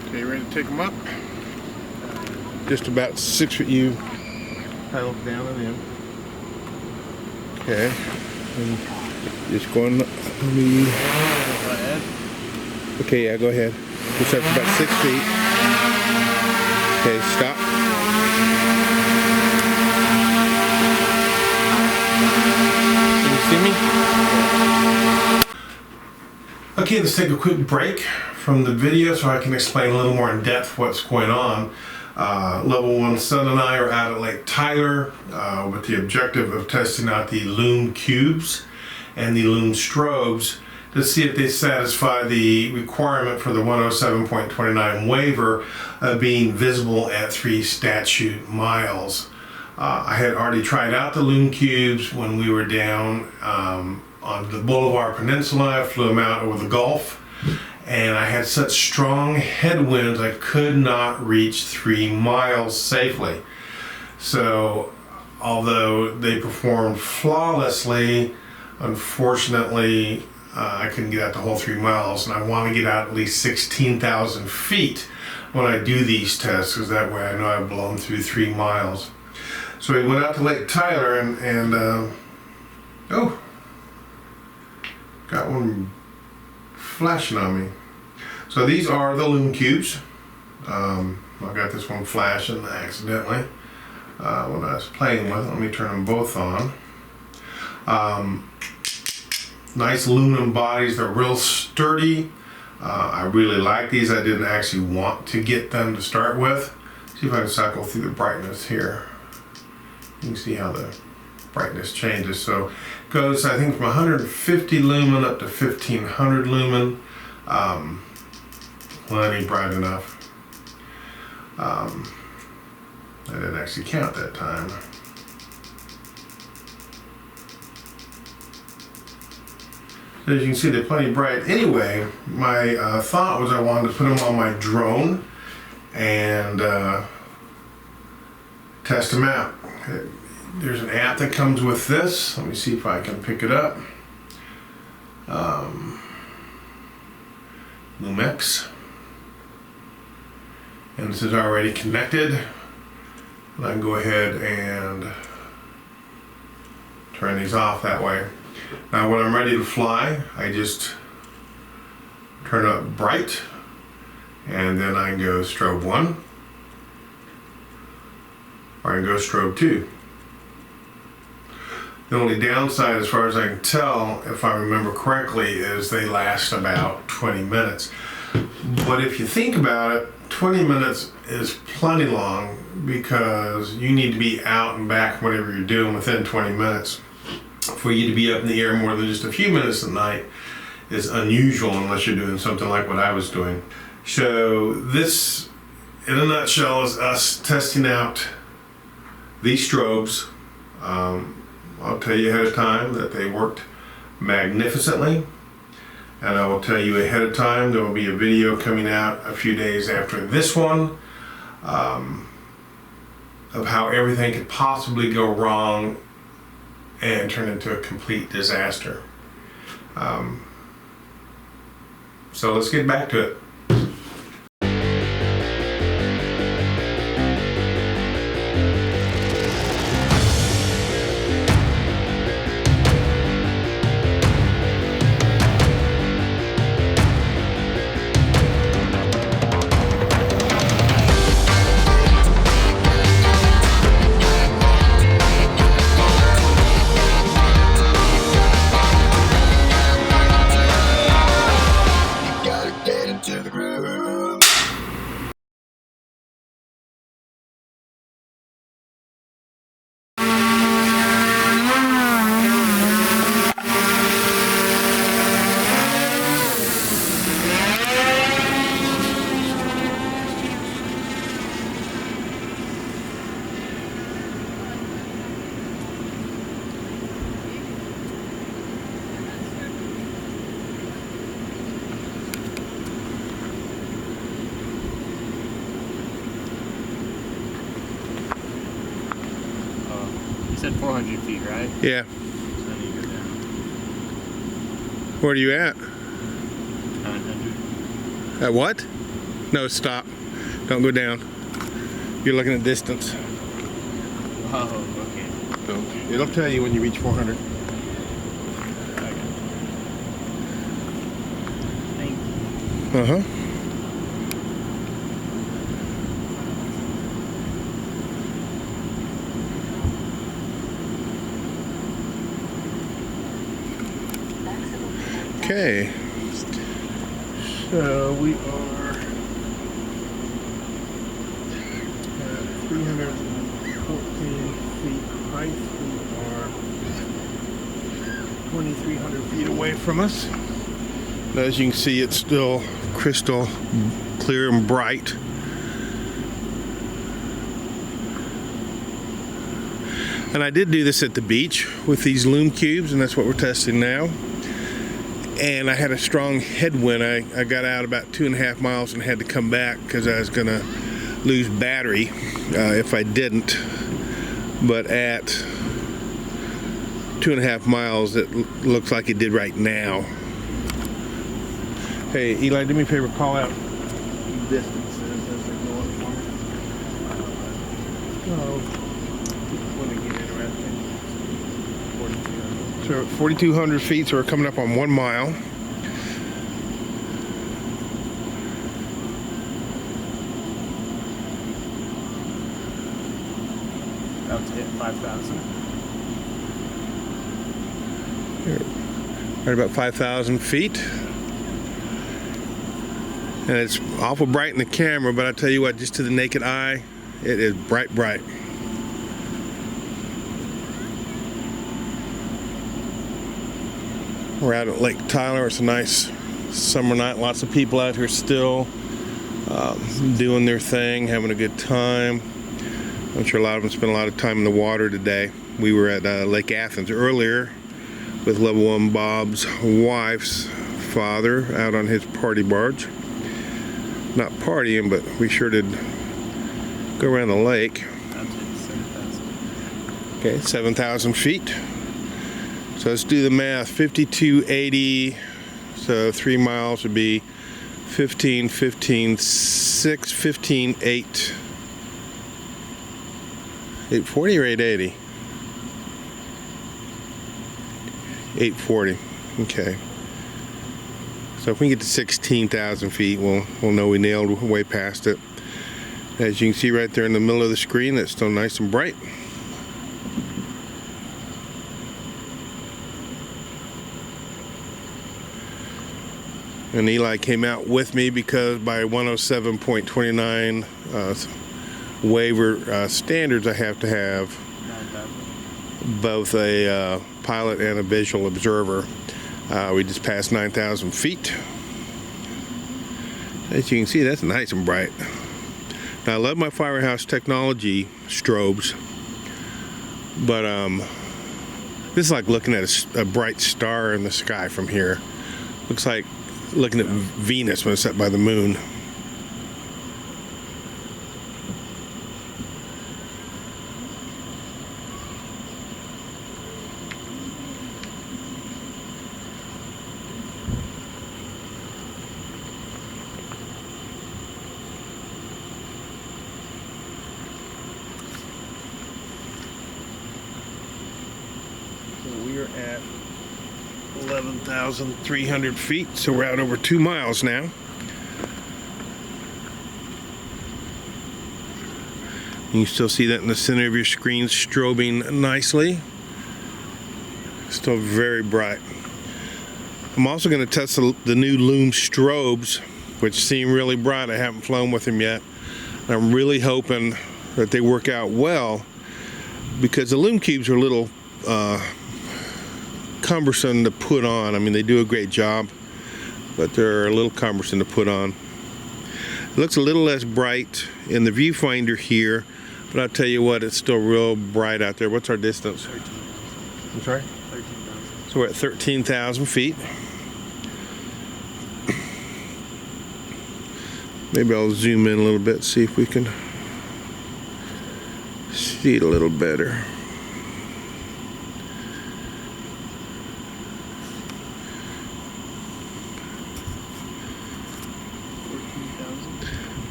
Okay, ready to take them up? Just about 6 foot. You pedal down and in. Okay. And just going. Okay, yeah, go ahead. Just up to about 6 feet. Okay, stop. Can you see me? Okay, let's take a quick break from the video so I can explain a little more in depth what's going on. Level 1 son and I are out at Lake Tyler with the objective of testing out the Lume Cubes and the Lume Strobes to see if they satisfy the requirement for the 107.29 waiver of being visible at 3 statute miles. I had already tried out the Lume Cubes when we were down on the Boulevard Peninsula. I flew them out over the Gulf, and I had such strong headwinds I could not reach 3 miles safely. So although they performed flawlessly, unfortunately I couldn't get out the whole 3 miles, and I want to get out at least 16,000 feet when I do these tests, because that way I know I've blown through 3 miles. So we went out to Lake Tyler and oh, got one flashing on me. So these are the Lume Cubes. I got this one flashing accidentally when I was playing with it. Let me turn them both on. Nice aluminum bodies. They're real sturdy. I really like these. I didn't actually want to get them to start with. See if I can cycle through the brightness here. You can see how the brightness changes. So it goes, I think, from 150 lumen up to 1500 lumen. Plenty bright enough. I didn't actually count that time. As you can see, they're plenty bright. Anyway, my thought was I wanted to put them on my drone and test them out. There's an app that comes with this. Let me see if I can pick it up. Lumex. And this is already connected. And I can go ahead and turn these off that way. Now when I'm ready to fly, I just turn up bright, and then I can go strobe 1, or I can go strobe 2. The only downside, as far as I can tell, if I remember correctly, is they last about 20 minutes. But if you think about it, 20 minutes is plenty long, because you need to be out and back whatever you're doing within 20 minutes. For you to be up in the air more than just a few minutes at night is unusual, unless you're doing something like what I was doing. So this, in a nutshell, is us testing out these strobes. I'll tell you ahead of time that they worked magnificently, and I will tell you ahead of time there will be a video coming out a few days after this one of how everything could possibly go wrong and turn into a complete disaster. So let's get back to it. You said 400 feet, right? Yeah. So I need to go down. Where are you at? 900. At what? No, stop. Don't go down. You're looking at distance. Oh, okay. So it'll tell you when you reach 400. Thank you. Uh-huh. Okay. So we are at 314 feet height. We are 2,300 feet away from us. And as you can see, it's still crystal clear and bright. And I did do this at the beach with these Lume Cubes, and that's what we're testing now. And I had a strong headwind. I got out about 2.5 miles and had to come back because I was going to lose battery if I didn't. But at 2.5 miles, it looks like it did right now. Hey, Eli, do me a favor, call out distances as they're going for me. Oh, when they get interesting. 4,200. So 4,200 feet, so we're coming up on 1 mile. About to hit 5,000. Right about 5,000 feet. And it's awful bright in the camera, but I tell you what, just to the naked eye, it is bright, bright. We're out at Lake Tyler. It's a nice summer night. Lots of people out here still doing their thing, having a good time. I'm sure a lot of them spent a lot of time in the water today. We were at Lake Athens earlier with Level 1 Bob's wife's father out on his party barge. Not partying, but we sure did go around the lake. About to hit 7,000. Okay, 7,000 feet. So let's do the math. 5,280. So 3 miles would be 15, 15, 6, 15, 8. 840 or 880? 840. Okay. So if we get to 16,000 feet, we'll know we nailed way past it. As you can see right there in the middle of the screen, it's still nice and bright. And Eli came out with me because by 107.29 waiver standards, I have to have 9,000. both a pilot and a visual observer. We just passed 9,000 feet. As you can see, that's nice and bright. Now, I love my Whitehouse technology strobes, but this is like looking at a bright star in the sky from here. Looks like looking at Venus when it's set by the moon. So we are at 11,300 feet, so we're out over 2 miles now. You can still see that in the center of your screen, strobing nicely. Still very bright. I'm also going to test the new Lume strobes, which seem really bright. I haven't flown with them yet. I'm really hoping that they work out well, because the Lume Cubes are a little cumbersome to put on. I mean, they do a great job, but they're a little cumbersome to put on. It looks a little less bright in the viewfinder here, but I'll tell you what, it's still real bright out there. What's our distance? 13,000. I'm sorry? 13,000. So we're at 13,000 feet. Maybe I'll zoom in a little bit, see if we can see it a little better.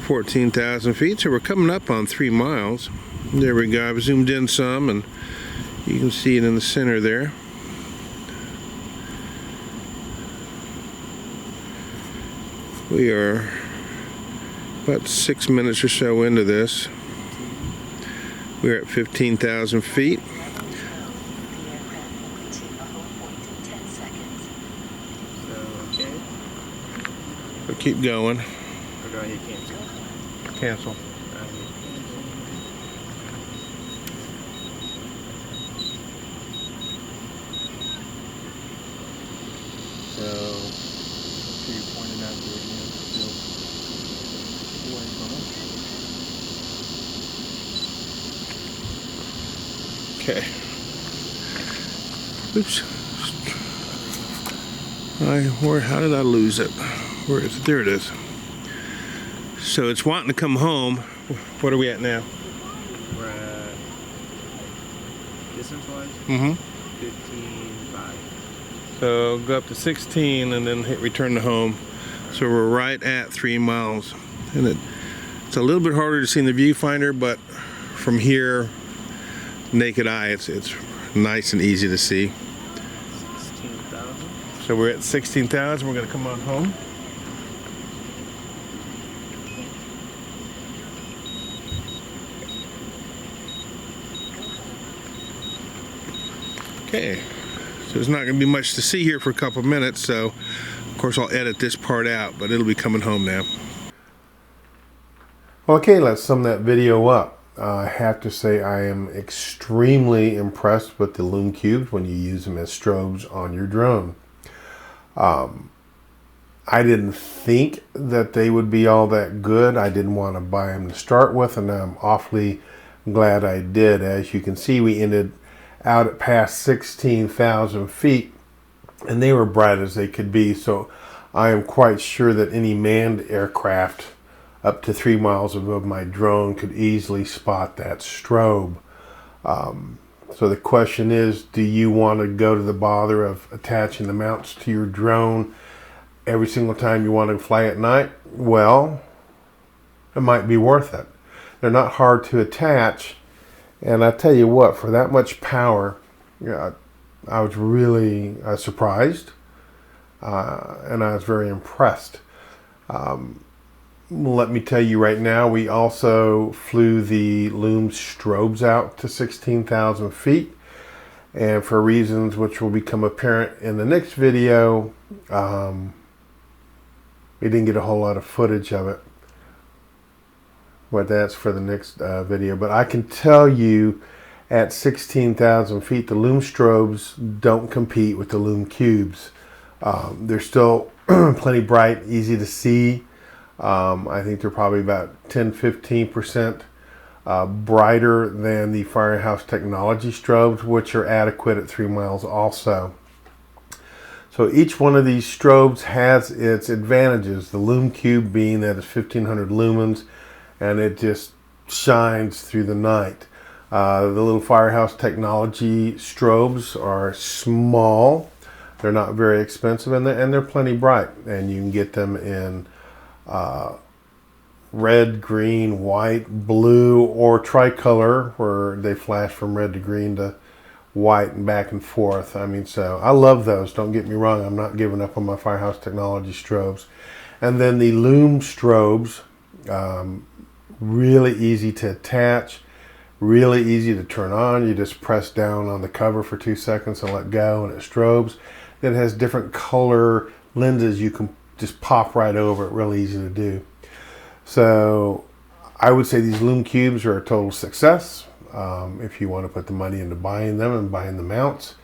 14,000 feet, so we're coming up on 3 miles. There we go. I've zoomed in some, and you can see it in the center there. We are about 6 minutes or so into this. We're at 15,000 feet. So keep going. Or do I hit cancel? Cancel. So you're pointing out the still away from Okay. Oops. How did I lose it? Where is it? There it is. So it's wanting to come home. What are we at now? We're at distance-wise? 15.5. So go up to 16 and then hit return to home. So we're right at 3 miles. And it's a little bit harder to see in the viewfinder, but from here, naked eye, it's nice and easy to see. 16,000. So we're at 16,000. We're going to come on home. Okay. So there's not going to be much to see here for a couple of minutes. So, of course, I'll edit this part out, but it'll be coming home now. Okay, let's sum that video up. I have to say I am extremely impressed with the Lume Cubes when you use them as strobes on your drone. I didn't think that they would be all that good. I didn't want to buy them to start with, and I'm awfully glad I did. As you can see, we ended out at past 16,000 feet, and they were bright as they could be. So I am quite sure that any manned aircraft up to 3 miles above my drone could easily spot that strobe. So the question is, do you want to go to the bother of attaching the mounts to your drone every single time you want to fly at night? Well, it might be worth it. They're not hard to attach, and I tell you what, for that much power, I was really surprised, and I was very impressed. Let me tell you right now, we also flew the Lume strobes out to 16,000 feet, and for reasons which will become apparent in the next video, we didn't get a whole lot of footage of it, but that's for the next video. But I can tell you, at 16,000 feet, the Lume strobes don't compete with the Lume Cubes. They're still plenty bright, easy to see. I think they're probably about 10-15% brighter than the Whitehouse technology strobes, which are adequate at 3 miles also. So each one of these strobes has its advantages. The Lume Cube being that it's 1500 lumens and it just shines through the night. The little Whitehouse technology strobes are small. They're not very expensive, and they're plenty bright, and you can get them in red, green, white, blue, or tricolor, where they flash from red to green to white and back and forth. I mean, so I love those. Don't get me wrong. I'm not giving up on my Whitehouse technology strobes. And then the Lume strobes, really easy to attach, really easy to turn on. You just press down on the cover for 2 seconds and let go, and it strobes. It has different color lenses you can just pop right over it. Really easy to do. So I would say these Lume Cubes are a total success if you want to put the money into buying them and buying the mounts.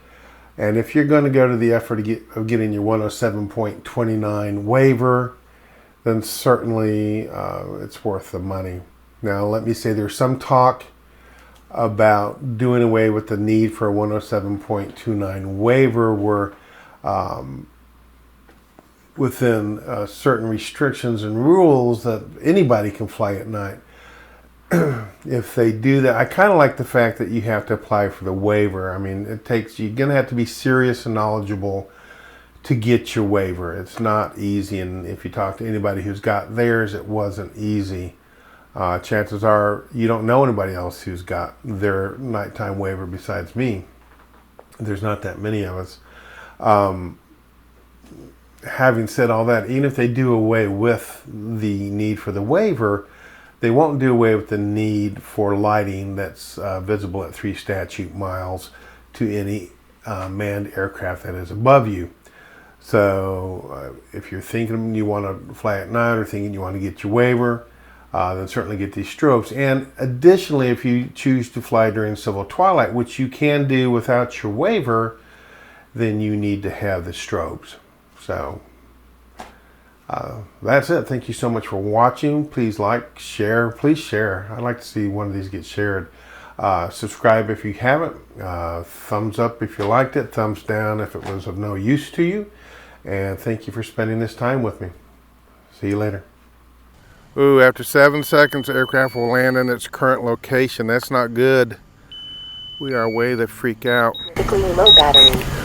And if you're going to go to the effort of getting your 107.29 waiver, then certainly it's worth the money. Now, let me say there's some talk about doing away with the need for a 107.29 waiver, where within certain restrictions and rules that anybody can fly at night. If they do that, I kind of like the fact that you have to apply for the waiver. I mean, you're going to have to be serious and knowledgeable to get your waiver. It's not easy, and if you talk to anybody who's got theirs, it wasn't easy. Chances are you don't know anybody else who's got their nighttime waiver besides me. There's not that many of us. Having said all that, even if they do away with the need for the waiver, they won't do away with the need for lighting that's visible at 3 statute miles to any manned aircraft that is above you. So if you're thinking you want to fly at night or thinking you want to get your waiver, then certainly get these strobes. And additionally, if you choose to fly during civil twilight, which you can do without your waiver, then you need to have the strobes. So that's it. Thank you so much for watching. Please like, share. Please share. I'd like to see one of these get shared. Subscribe if you haven't. Thumbs up if you liked it. Thumbs down if it was of no use to you. And thank you for spending this time with me. See you later. Ooh, after 7 seconds, the aircraft will land in its current location. That's not good. We are way the freak out. Critically low battery.